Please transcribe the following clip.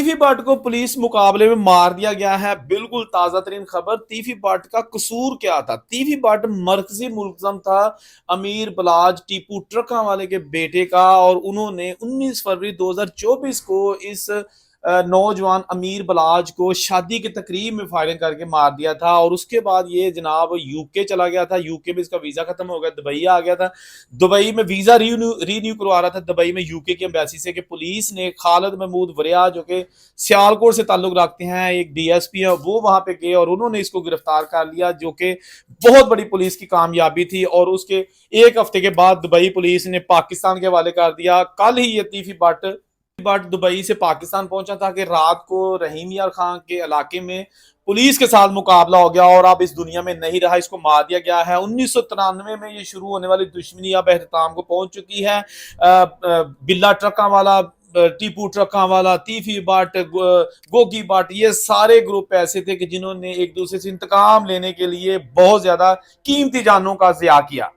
तीफी भट्ट को पुलिस मुकाबले में मार दिया गया है। बिल्कुल ताजा तरीन खबर। तीफी भट्ट का कसूर क्या था? तीफी भट्ट मरकजी मुल्ज़म था अमीर बलाज टीपू ट्रका वाले के बेटे का, और उन्होंने 19 फरवरी 2024 को इस नौजवान अमीर बलाज को शादी की तकरीब में फायरिंग करके मार दिया था। और उसके बाद ये जनाब यूके चला गया था। यूके में इसका वीजा खत्म हो गया, दुबई आ गया था। दुबई में वीजा रीन्यू करवा रहा था दुबई में यूके की एम्बेसी से, कि पुलिस ने खालिद महमूद वरिया जो कि सियालकोट से ताल्लुक रखते हैं, एक डीएसपी है, वो वहां पे गए और उन्होंने इसको गिरफ्तार कर लिया, जो कि बहुत बड़ी पुलिस की कामयाबी थी। और उसके एक हफ्ते के बाद दुबई पुलिस ने पाकिस्तान के हवाले कर दिया। कल ही ये तीफी भट्ट दुबई से पाकिस्तान पहुंचा था कि रात को रहीम यार खान के इलाके में पुलिस के साथ मुकाबला हो गया और अब इस दुनिया में नहीं रहा, इसको मार दिया गया है। 1993 में ये शुरू होने वाली दुश्मनी अब एहतमाम को पहुंच चुकी है। बिल्ला ट्रका वाला, टीपू ट्रका वाला, तीफी भट्ट, गोगी भट्ट, ये सारे ग्रुप ऐसे थे कि जिन्होंने एक दूसरे से इंतकाम लेने के लिए बहुत ज्यादा कीमती जानों का ज़िया किया।